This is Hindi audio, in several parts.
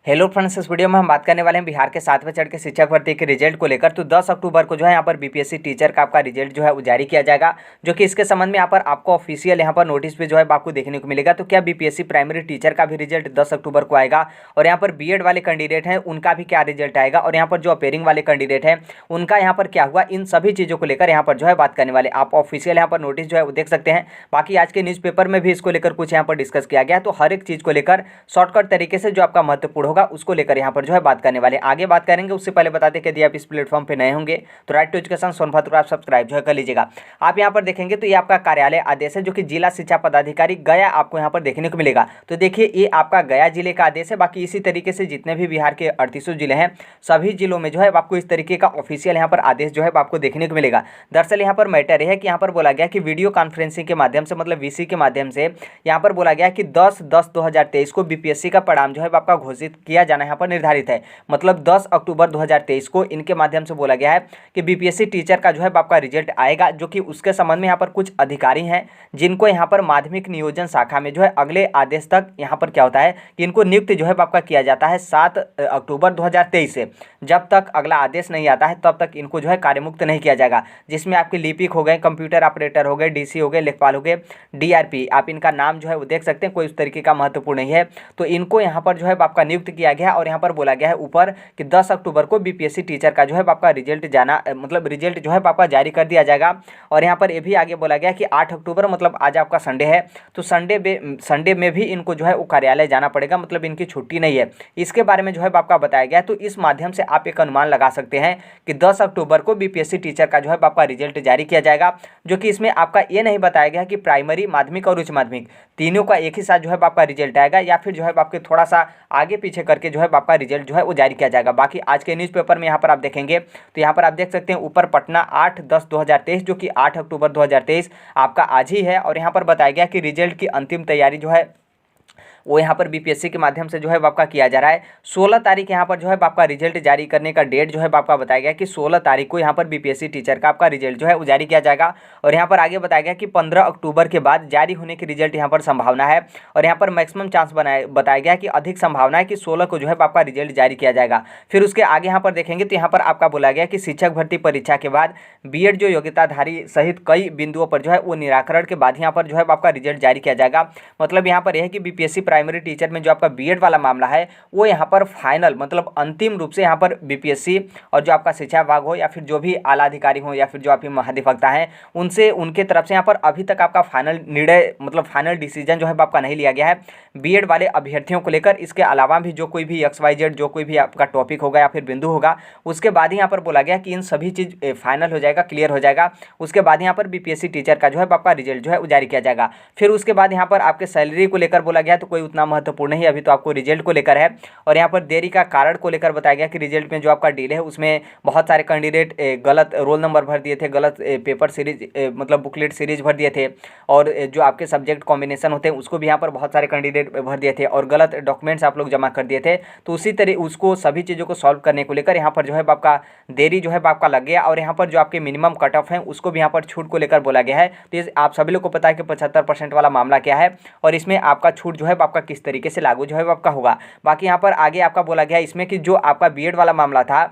हेलो फ्रेंड्स, इस वीडियो में हम बात करने वाले हैं बिहार के 7वें चरण के शिक्षक भर्ती के रिजल्ट को लेकर। तो 10 अक्टूबर को जो है यहाँ पर बीपीएससी टीचर का आपका रिजल्ट जो है वो जारी किया जाएगा, जो कि इसके संबंध में यहाँ पर आपको ऑफिशियल यहाँ पर नोटिस भी जो है आपको देखने को मिलेगा। तो क्या बीपीएससी प्राइमरी टीचर का भी रिजल्ट 10 अक्टूबर को आएगा, और यहाँ पर बीएड वाले कैंडिडेट हैं उनका भी क्या रिजल्ट आएगा, और यहाँ पर जो अपेयरिंग वाले कैंडिडेट हैं उनका यहाँ पर क्या हुआ, इन सभी चीज़ों को लेकर यहाँ पर जो है बात करने वाले। आप ऑफिशियल यहाँ पर नोटिस जो है वो देख सकते हैं। बाकी आज के न्यूज़पेपर में भी इसको लेकर कुछ यहाँ पर डिस्कस किया गया। तो हर एक चीज़ को लेकर शॉर्टकट तरीके से जो आपका महत्वपूर्ण होगा उसको लेकर यहाँ पर जो है बात करने वाले। आगे बात करेंगे उससे पहले बता दें कि यदि आप इस प्लेटफॉर्म पे नए होंगे तो राइट टू एजुकेशन सोनभद्र को आप सब्सक्राइब जो है कर लीजिएगा। आप यहाँ पर देखेंगे तो ये आपका कार्यालय आदेश है, जो कि जिला शिक्षा पदाधिकारी गया आपको यहाँ पर देखने को मिलेगा। तो देखिए ये आपका गया जिले का आदेश है। बाकी इसी तरीके से जितने भी बिहार के 38 जिले हैं सभी जिलों में जो है आपको इस तरीके का ऑफिशियल यहाँ पर आदेश जो है आपको देखने को मिलेगा। दरअसल यहाँ पर मैटर है कि यहाँ पर बोला गया कि वीडियो कॉन्फ्रेंसिंग के माध्यम से, मतलब वीसी के माध्यम से यहाँ पर बोला गया कि 10/10/2023 को बीपीएससी का परिणाम जो है आपका घोषित किया जाना यहाँ पर निर्धारित है। मतलब 10 अक्टूबर 2023 को इनके माध्यम से बोला गया है कि बीपीएससी टीचर का जो है आपका रिजल्ट आएगा, जो कि उसके संबंध में यहाँ पर कुछ अधिकारी हैं जिनको यहाँ पर माध्यमिक नियोजन शाखा में जो है अगले आदेश तक यहाँ पर क्या होता है कि इनको नियुक्त जो है आपका किया जाता है 7 अक्टूबर 2023 से। जब तक अगला आदेश नहीं आता है तब तक इनको जो है कार्यमुक्त नहीं किया जाएगा, जिसमें आपके लिपिक हो गए, कंप्यूटर ऑपरेटर हो गए, डीसी हो गए, लेखपाल हो गए, डीआरपी, आप इनका नाम जो है वो देख सकते हैं, कोई उस तरीके का महत्वपूर्ण नहीं है। तो इनको यहाँ पर जो है आपका नियुक्त किया गया, और यहाँ पर बोला गया है ऊपर कि 10 अक्टूबर को बीपीएससी टीचर का जो है आपका रिजल्ट जाना, मतलब रिजल्ट जो है आपका जारी कर दिया जाएगा। और यहाँ पर ये भी आगे बोला गया कि 8 अक्टूबर मतलब आज आपका संडे है, तो संडे में भी इनको जो है वो कार्यालय जाना पड़ेगा, मतलब इनकी छुट्टी नहीं है। इसके बारे में जो है आपका बताया गया। तो इस माध्यम से आप एक अनुमान लगा सकते हैं कि 10 अक्टूबर को बीपीएससी टीचर का जो है आपका रिजल्ट जारी किया जाएगा, जो कि इसमें आपका ये नहीं बताया गया कि प्राइमरी, माध्यमिक और उच्च माध्यमिक तीनों का एक ही साथ जो है आपका रिजल्ट आएगा, या फिर जो है आपके थोड़ा सा आगे पीछे करके जो है आपका रिजल्ट जो है वो जारी किया जाएगा। बाकी आज के न्यूज़पेपर में यहाँ पर आप देखेंगे तो यहाँ पर आप देख सकते हैं ऊपर पटना 8/10/2023, जो कि 8 अक्टूबर 2023 आपका आज ही है। और यहाँ पर बताया गया कि रिजल्ट की अंतिम तैयारी जो है वो यहाँ पर बीपीएससी के माध्यम से जो है आपका किया जा रहा है। 16 तारीख यहाँ पर जो है आपका रिजल्ट जारी करने का डेट जो है आपका बताया गया कि 16 तारीख को यहाँ पर बीपीएससी टीचर का आपका रिजल्ट जो है वो जारी किया जाएगा। और यहाँ पर आगे बताया गया कि 15 अक्टूबर के बाद जारी होने की रिजल्ट यहाँ पर संभावना है। और यहाँ पर मैक्सिमम चांस बताया गया कि अधिक संभावना है कि 16 को जो है आपका रिजल्ट जारी किया जाएगा। फिर उसके आगे यहाँ पर देखेंगे तो यहाँ पर आपका बोला गया कि शिक्षक भर्ती परीक्षा के बाद बीएड जो योग्यताधारी सहित कई बिंदुओं पर जो है वो निराकरण के बाद यहाँ पर जो है आपका रिजल्ट जारी किया जाएगा। मतलब यहाँ पर यह है कि बीपीएससी प्राइमरी टीचर में जो आपका बीएड वाला मामला है वो यहाँ पर फाइनल, मतलब अंतिम रूप से यहाँ पर बीपीएससी और जो आपका शिक्षा विभाग हो या फिर जो भी आला अधिकारी हो या फिर जो आपके महाधिवक्ता हैं उनसे, उनके तरफ से यहाँ पर अभी तक आपका फाइनल निर्णय, मतलब फाइनल डिसीजन जो है आपका नहीं लिया गया है बीएड वाले अभ्यर्थियों को लेकर। इसके अलावा भी जो कोई भी XYZ जो कोई भी आपका टॉपिक होगा या फिर बिंदु होगा उसके बाद ही यहाँ पर बोला गया कि इन सभी चीज़ फाइनल हो जाएगा, क्लियर हो जाएगा। उसके बाद यहाँ पर बीपीएससी टीचर का जो है आपका रिजल्ट जो है जारी किया जाएगा। फिर उसके बाद यहाँ पर आपके सैलरी को लेकर बोला गया, तो कोई उतना महत्वपूर्ण नहीं, अभी तो आपको रिजल्ट को लेकर है। और यहाँ पर देरी का कारण को लेकर बताया गया कि रिजल्ट में जो आपका डिले है उसमें बहुत सारे कैंडिडेट गलत रोल नंबर भर दिए थे, गलत पेपर सीरीज मतलब बुकलेट सीरीज भर दिए थे, और जो आपके सब्जेक्ट कॉम्बिनेशन होते हैं उसको भी यहाँ पर बहुत सारे कैंडिडेट भर दिए थे, और गलत डॉक्यूमेंट्स आप लोग जमा कर दिए थे। तो उसी तरह उसको सभी चीज़ों को सॉल्व करने को लेकर यहाँ पर जो है आपका देरी जो है आपका लग गया। और यहाँ पर जो आपके मिनिमम कट ऑफ है उसको भी यहाँ पर छूट को लेकर बोला गया है। तो ये आप सभी लोग को पता है कि 75% वाला मामला क्या है, और इसमें आपका छूट जो है आपका किस तरीके से लागू जो है आपका होगा। बाकी यहाँ पर आगे आपका बोला गया इसमें कि जो आपका बीएड वाला मामला था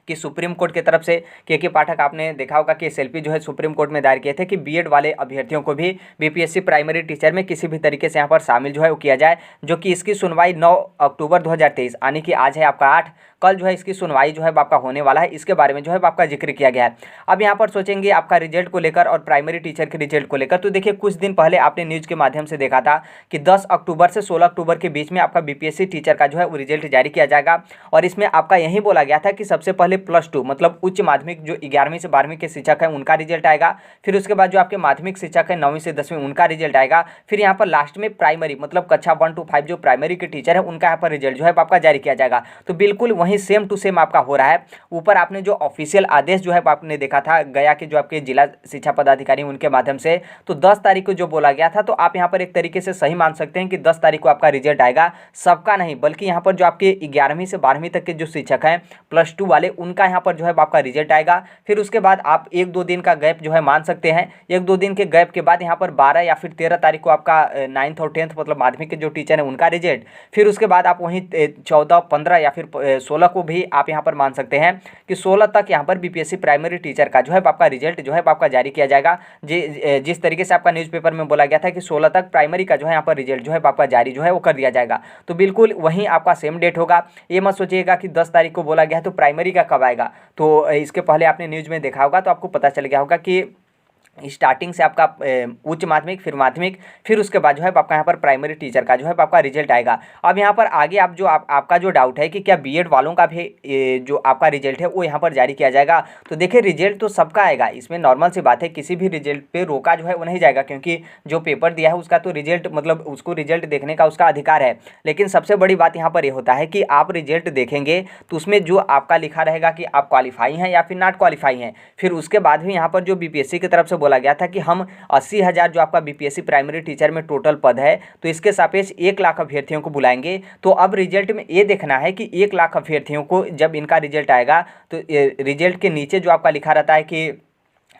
कि सुप्रीम कोर्ट की तरफ से के पाठक, आपने देखा होगा कि एसएलपी जो है सुप्रीम कोर्ट में दायर किए थे कि बीएड वाले अभ्यर्थियों को भी बीपीएससी प्राइमरी टीचर में किसी भी तरीके से यहाँ पर शामिल जो है वो किया जाए, जो कि इसकी सुनवाई 9 अक्टूबर 2023 यानी कि आज है आपका 8, कल जो है इसकी सुनवाई जो है आपका होने वाला है। इसके बारे में जो है आपका जिक्र किया गया है। अब यहाँ पर सोचेंगे आपका रिजल्ट को लेकर और प्राइमरी टीचर के रिजल्ट को लेकर, तो देखिए कुछ दिन पहले आपने न्यूज़ के माध्यम से देखा था कि 10 अक्टूबर से 16 अक्टूबर के बीच में आपका बीपीएससी टीचर का जो है वो रिजल्ट जारी किया जाएगा। और इसमें आपका यही बोला गया था कि सबसे पहले +2 मतलब उच्च माध्यमिक जो 11वीं से 12वीं के शिक्षक हैं उनका रिजल्ट आएगा। फिर उसके बाद जो आपके माध्यमिक शिक्षक हैं 9वीं से 10वीं उनका रिजल्ट आएगा। फिर यहाँ पर लास्ट में प्राइमरी मतलब कक्षा 1 to 5 जो प्राइमरी के टीचर है उनका यहाँ पर रिजल्ट जो है आपका जारी किया जाएगा। तो बिल्कुल वहीं सेम टू सेम आपका हो रहा है। ऊपर आपने जो ऑफिशियल आदेश जो है आपने देखा था गया के जो आपके जिला शिक्षा पदाधिकारी उनके माध्यम से, तो 10 तारीख को जो बोला गया था, तो आप यहाँ पर एक तरीके से सही मान सकते हैं कि 10 तारीख को आपका रिजल्ट आएगा। सबका नहीं, बल्कि यहाँ पर जो आपके 11वीं से 12वीं तक के जो शिक्षक हैं +2 वाले उनका यहाँ पर जो है आपका रिजल्ट आएगा। फिर उसके बाद आप 1-2 दिन का गैप जो है मान सकते हैं। 1-2 दिन के गैप के बाद यहाँ पर 12 या फिर 13 तारीख को आपका 9th और 10th मतलब माध्यमिक के जो टीचर हैं उनका रिजल्ट। फिर उसके बाद आप वहीं 14, 15 या फिर 16 को भी आप यहाँ पर मान सकते हैं कि 16 तक यहाँ पर बीपीएससी प्राइमरी टीचर का जो है आपका रिजल्ट जो है आपका जारी किया जाएगा। जिस तरीके से आपका न्यूज़पेपर में बोला गया था कि 16 तक प्राइमरी का जो है यहाँ पर रिजल्ट जो है आपका जारी जो है वो कर दिया जाएगा, तो बिल्कुल वहीं आपका सेम डेट होगा। ये मत सोचिएगा कि 10 तारीख को बोला गया है तो प्राइमरी का कब आएगा। तो इसके पहले आपने न्यूज़ में देखा होगा तो आपको पता चल गया होगा कि स्टार्टिंग से आपका उच्च माध्यमिक, फिर माध्यमिक, फिर उसके बाद जो है आपका यहाँ पर प्राइमरी टीचर का जो है आपका रिजल्ट आएगा। अब यहाँ पर आगे आप जो आपका जो डाउट है कि क्या बीएड वालों का भी जो आपका रिजल्ट है वो यहाँ पर जारी किया जाएगा, तो देखिए रिजल्ट तो सबका आएगा, इसमें नॉर्मल सी बात है, किसी भी रिजल्ट पे रोका जो है वो नहीं जाएगा, क्योंकि जो पेपर दिया है उसका तो रिजल्ट मतलब उसको रिजल्ट देखने का उसका अधिकार है। लेकिन सबसे बड़ी बात यहाँ पर ये होता है कि आप रिजल्ट देखेंगे तो उसमें जो आपका लिखा रहेगा कि आप क्वालिफाई हैं या फिर नॉट क्वालिफाई हैं। फिर उसके बाद भी यहाँ पर जो बीपीएससी की तरफ से बोला गया था कि हम 80,000 जो आपका बीपीएससी प्राइमरी टीचर में टोटल पद है तो इसके सापेक्ष 1 लाख अभ्यर्थियों को बुलाएंगे। तो अब रिजल्ट में ये देखना है कि 1 लाख अभ्यर्थियों को जब इनका रिजल्ट आएगा तो रिजल्ट के नीचे जो आपका लिखा रहता है कि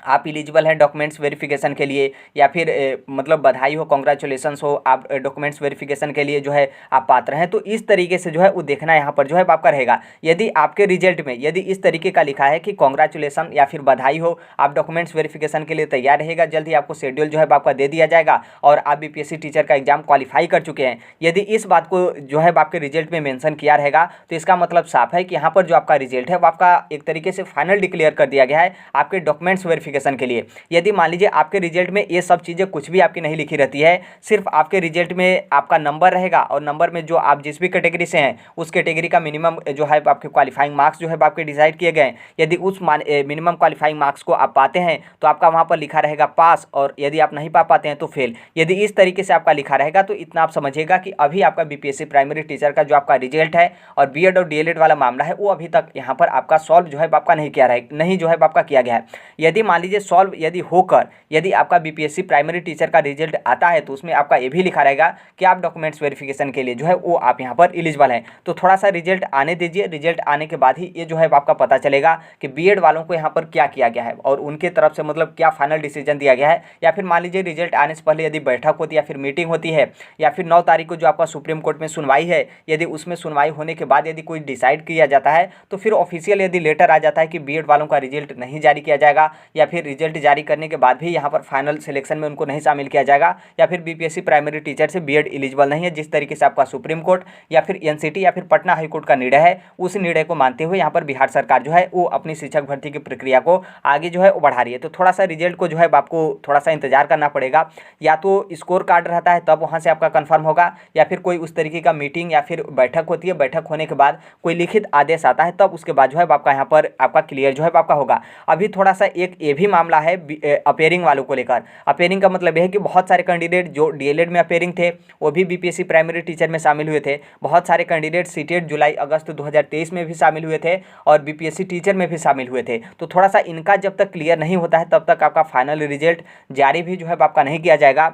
आप एलिजिबल हैं डॉक्यूमेंट्स वेरिफिकेशन के लिए, या फिर मतलब बधाई हो, कॉन्ग्रेचुलेसन्स हो, आप डॉक्यूमेंट्स वेरिफिकेशन के लिए जो है आप पात्र हैं। तो इस तरीके से जो है वो देखना यहाँ पर जो है आपका रहेगा। यदि आपके रिजल्ट में यदि इस तरीके का लिखा है कि कॉन्ग्रेचुलेसन या फिर बधाई हो, आप डॉक्यूमेंट्स वेरिफिकेशन के लिए तैयार रहेगा, जल्द ही आपको शेड्यूल जो है आपका दे दिया जाएगा और आप बीपीएससी टीचर का एग्जाम क्वालिफाई कर चुके हैं, यदि इस बात को जो है आपके रिजल्ट में मेंशन किया रहेगा तो इसका मतलब साफ है कि यहाँ पर जो आपका रिजल्ट है वो आपका एक तरीके से फाइनल डिक्लेयर कर दिया गया है आपके डॉक्यूमेंट्स वेरिफिकेशन के लिए। यदि मान लीजिए आपके रिजल्ट में ये सब चीज़ें कुछ भी आपकी नहीं लिखी रहती है, सिर्फ आपके रिजल्ट में आपका नंबर रहेगा और नंबर में जो आप जिस भी कैटेगरी से हैं उस कैटेगरी का मिनिमम जो है आपके क्वालिफाइंग मार्क्स जो है आपके डिसाइड किए गए हैं, यदि उस मिनिमम क्वालिफाइंग मार्क्स को आप पाते हैं तो आपका वहाँ पर लिखा रहेगा पास, और यदि आप नहीं पा पाते हैं तो फेल। यदि इस तरीके से आपका लिखा रहेगा तो इतना आप समझिएगा कि अभी आपका बीपीएससी प्राइमरी टीचर का जो आपका रिजल्ट है और बीएड और डीएलएड वाला मामला है वो अभी तक यहाँ पर आपका सॉल्व जो है आपका नहीं किया नहीं जो है आपका किया गया है। यदि मान लीजिए सॉल्व यदि होकर यदि आपका बीपीएससी प्राइमरी टीचर का रिजल्ट आता है तो उसमें आपका ये भी लिखा रहेगा कि आप डॉक्यूमेंट्स वेरिफिकेशन के लिए जो है वो आप यहाँ पर एलिजिबल हैं। तो थोड़ा सा रिजल्ट आने दीजिए, रिजल्ट आने के बाद ही ये जो है आपका पता चलेगा कि बीएड वालों को यहाँ पर क्या किया गया है और उनके तरफ से मतलब क्या फाइनल डिसीजन दिया गया है। या फिर मान लीजिए रिजल्ट आने से पहले यदि बैठक होती है या फिर मीटिंग होती है, या फिर 9 तारीख को जो आपका सुप्रीम कोर्ट में सुनवाई है, यदि उसमें सुनवाई होने के बाद यदि कोई डिसाइड किया जाता है तो फिर ऑफिशियल यदि लेटर आ जाता है कि बीएड वालों का रिजल्ट नहीं जारी किया जाएगा, या फिर रिजल्ट जारी करने के बाद भी यहाँ पर फाइनल सिलेक्शन में उनको नहीं शामिल किया जाएगा, या फिर बीपीएससी प्राइमरी टीचर से बीएड एलिजिबल नहीं है, जिस तरीके से आपका सुप्रीम कोर्ट या फिर एनसीटी या फिर पटना हाईकोर्ट का निर्णय है, उस निर्णय को मानते हुए यहाँ पर बिहार सरकार जो है वो अपनी शिक्षक भर्ती की प्रक्रिया को आगे जो है वो बढ़ा रही है। तो थोड़ा सा रिजल्ट को जो है आपको थोड़ा सा इंतजार करना पड़ेगा, या तो स्कोर कार्ड रहता है तब वहाँ से आपका कन्फर्म होगा, या फिर कोई उस तरीके का मीटिंग या फिर बैठक होती है, बैठक होने के बाद कोई लिखित आदेश आता है तब उसके बाद जो है आपका यहाँ पर आपका क्लियर जो है आपका होगा। अभी थोड़ा सा एक ये भी मामला है अपेयरिंग वालों को लेकर। अपेयरिंग का मतलब यह है कि बहुत सारे कैंडिडेट जो डीएलएड में अपेयरिंग थे वो भी बीपीएससी प्राइमरी टीचर में शामिल हुए थे, बहुत सारे कैंडिडेट सीटेट जुलाई अगस्त 2023 में भी शामिल हुए थे और बीपीएससी टीचर में भी शामिल हुए थे। तो थोड़ा सा इनका जब तक क्लियर नहीं होता है तब तक आपका फाइनल रिजल्ट जारी भी जो है आपका नहीं किया जाएगा।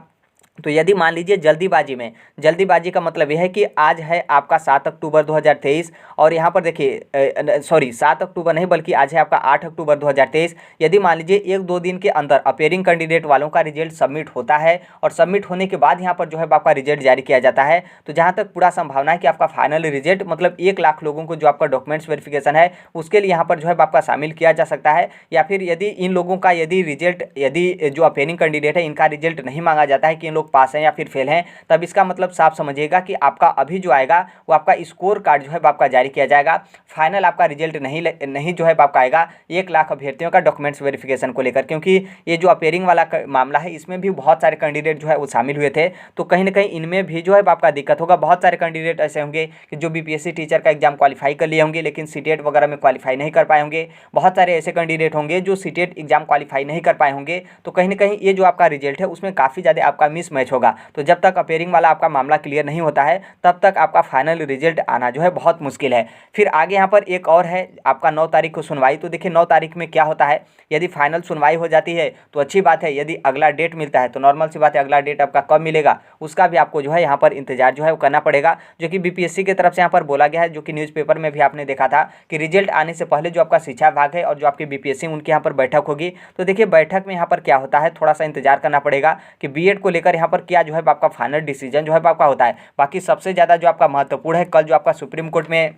तो यदि मान लीजिए जल्दीबाजी में, जल्दीबाजी का मतलब यह है कि आज है आपका 7 अक्टूबर 2023 और यहाँ पर देखिए सॉरी 7 अक्टूबर नहीं बल्कि आज है आपका 8 अक्टूबर 2023। यदि मान लीजिए 1-2 दिन के अंदर अपेयरिंग कैंडिडेट वालों का रिजल्ट सबमिट होता है और सबमिट होने के बाद यहाँ पर जो है आपका रिजल्ट जारी किया जाता है, तो जहाँ तक पूरा संभावना है कि आपका फाइनल रिजल्ट मतलब 1 लाख लोगों को जो आपका डॉक्यूमेंट्स वेरिफिकेशन है उसके लिए यहाँ पर जो है आपका शामिल किया जा सकता है। या फिर यदि इन लोगों का यदि रिजल्ट यदि जो अपेयरिंग कैंडिडेट है इनका रिजल्ट नहीं मांगा जाता है कि इन लोग पास हैं या फिर फेल हैं, तब इसका मतलब साफ समझिएगा कि आपका अभी जो आएगा वो आपका स्कोर कार्ड जो है आपका जारी किया जाएगा। फाइनल आपका रिजल्ट नहीं जो है आपका आएगा 1 लाख अभ्यर्थियों का डॉक्यूमेंट्स वेरिफिकेशन को लेकर, क्योंकि ये जो अपेयरिंग वाला मामला है इसमें भी बहुत सारे कैंडिडेट जो है वो शामिल हुए थे। तो कहीं ना कहीं इनमें भी जो है आपका दिक्कत होगा। बहुत सारे कैंडिडेट ऐसे होंगे कि जो बीपीएससी टीचर का एग्जाम क्वालिफाई कर लिए होंगे लेकिन सीटेट वगैरह में क्वालिफाई नहीं कर पाए होंगे। बहुत सारे ऐसे कैंडिडेट होंगे जो सीटेट एग्जाम क्वालिफाई नहीं कर पाए होंगे। तो कहीं ना कहीं ये जो आपका रिजल्ट है उसमें काफ़ी ज़्यादा आपका मिस मिसमैच होगा। तो जब तक अपेयरिंग वाला आपका मामला क्लियर नहीं होता है तब तक आपका फाइनल रिजल्ट आना जो है बहुत मुश्किल है। फिर आगे यहाँ पर एक और है आपका 9 तारीख को सुनवाई। तो देखिए 9 तारीख में क्या होता है, यदि फाइनल सुनवाई हो जाती है तो अच्छी बात है, यदि अगला डेट मिलता है तो नॉर्मल सी बात है, अगला डेट आपका कब मिलेगा उसका भी आपको जो है यहाँ पर इंतजार जो है वो करना पड़ेगा, जो कि बीपीएससी की तरफ से यहाँ पर बोला गया है, जो कि न्यूज़पेपर में भी आपने देखा था कि रिजल्ट आने से पहले जो आपका शिक्षा विभाग है और जो आपकी बीपीएससी उनकी यहाँ पर बैठक होगी। तो देखिए बैठक में यहाँ पर क्या होता है, थोड़ा सा इंतजार करना पड़ेगा कि बीएड को लेकर यहाँ पर क्या जो है आपका फाइनल डिसीजन जो है आपका होता है। बाकी सबसे ज़्यादा जो आपका महत्वपूर्ण है, कल जो आपका सुप्रीम कोर्ट में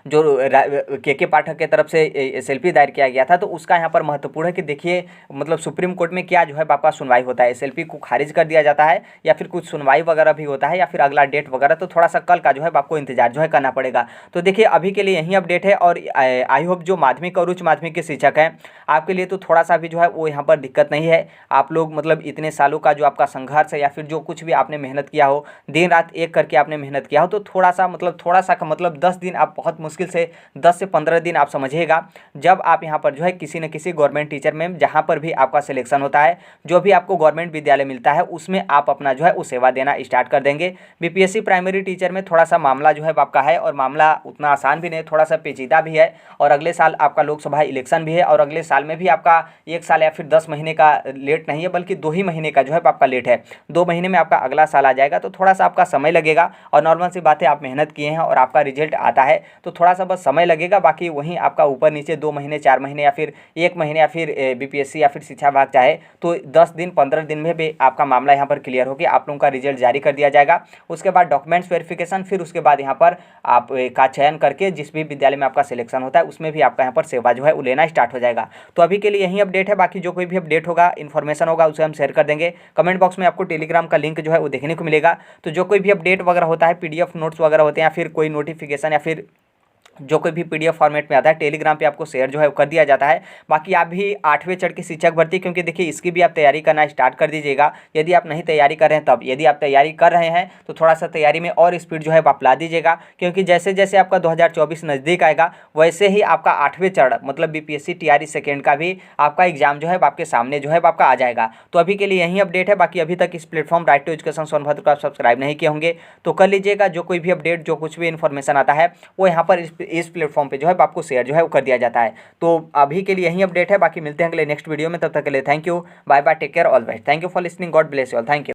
जो के पाठक के तरफ से एसएलपी दायर किया गया था, तो उसका यहाँ पर महत्वपूर्ण है कि देखिए मतलब सुप्रीम कोर्ट में क्या जो है आपका सुनवाई होता है, एसएलपी को खारिज कर दिया जाता है या फिर कुछ सुनवाई वगैरह भी होता है या फिर अगला डेट वगैरह। तो थोड़ा सा कल का जो है आपको इंतजार जो है करना पड़ेगा। तो देखिए अभी के लिए यही अपडेट है। और आई होप जो माध्यमिक और उच्च माध्यमिक के शिक्षक हैं आपके लिए तो थोड़ा सा भी जो है वो यहाँ पर दिक्कत नहीं है। आप लोग मतलब इतने सालों का जो आपका संघर्ष है या फिर जो कुछ भी आपने मेहनत किया हो, दिन रात एक करके आपने मेहनत किया हो, तो थोड़ा सा का मतलब 10 दिन आप बहुत मुश्किल से 10 से 15 दिन आप समझिएगा, जब आप यहाँ पर जो है किसी न किसी गवर्नमेंट टीचर में जहाँ पर भी आपका सिलेक्शन होता है, जो भी आपको गवर्नमेंट विद्यालय मिलता है उसमें आप अपना जो है वो सेवा देना स्टार्ट कर देंगे। बीपीएससी प्राइमरी टीचर में थोड़ा सा मामला जो है आपका है, और मामला उतना आसान भी नहीं, थोड़ा सा पेचीदा भी है। और अगले साल आपका लोकसभा इलेक्शन भी है, और अगले साल में भी आपका 1 साल या फिर 10 महीने का लेट नहीं है, बल्कि 2 ही महीने का जो है आपका लेट है। 2 महीने में आपका अगला साल आ जाएगा, तो थोड़ा सा आपका समय लगेगा। और नॉर्मल सी बात है, आप मेहनत किए हैं और आपका रिजल्ट आता है तो थोड़ा सा बस समय लगेगा। बाकी वहीं आपका ऊपर नीचे 2 महीने 4 महीने या फिर 1 महीने या फिर बीपीएससी या फिर शिक्षा विभाग चाहे तो 10 दिन 15 दिन में भी आपका मामला यहाँ पर क्लियर होकर आप लोगों का रिजल्ट जारी कर दिया जाएगा। उसके बाद डॉक्यूमेंट्स वेरिफिकेशन, फिर उसके बाद यहाँ पर आप का चयन करके जिस भी विद्यालय में आपका सिलेक्शन होता है उसमें भी आपका यहाँ पर सेवा जो है वो लेना स्टार्ट हो जाएगा। तो अभी के लिए यही अपडेट है। बाकी जो कोई भी अपडेट होगा, इन्फॉर्मेशन होगा, उसे हम शेयर कर देंगे। कमेंट बॉक्स में आपको टेलीग्राम का लिंक जो है वो देखने को मिलेगा। तो जो कोई भी अपडेट वगैरह होता है, पीडीएफ नोट्स वगैरह होते हैं या फिर कोई नोटिफिकेशन या फिर जो कोई भी पीडीएफ फॉर्मेट में आता है, टेलीग्राम पे आपको शेयर जो है वो कर दिया जाता है। बाकी आप भी 8वें चढ़ के शिक्षक भर्ती, क्योंकि देखिए इसकी भी आप तैयारी करना स्टार्ट कर दीजिएगा। यदि आप नहीं तैयारी कर रहे हैं तब, यदि आप तैयारी कर रहे हैं तो थोड़ा सा तैयारी में और स्पीड जो है आप ला दीजिएगा, क्योंकि जैसे जैसे आपका 2024 नज़दीक आएगा वैसे ही आपका 8वें चढ़ मतलब बीपीएससी टीआरई सेकेंड का भी आपका एग्जाम जो है आपके सामने जो है आपका आ जाएगा। तो अभी के लिए यही अपडेट है। बाकी अभी तक इस platform right to education Sonbhadra को आप सब्सक्राइब नहीं किए होंगे तो कर लीजिएगा। जो कोई भी अपडेट, जो कुछ भी इन्फॉर्मेशन आता है वो यहाँ पर इस प्लेटफॉर्म पे जो है आपको शेयर जो है वो कर दिया जाता है। तो अभी के लिए यही अपडेट है। बाकी मिलते हैं अगले नेक्स्ट वीडियो में, तब तक के लिए thank you, bye bye, take care, all best. Thank you for listening, God bless you all, thank you.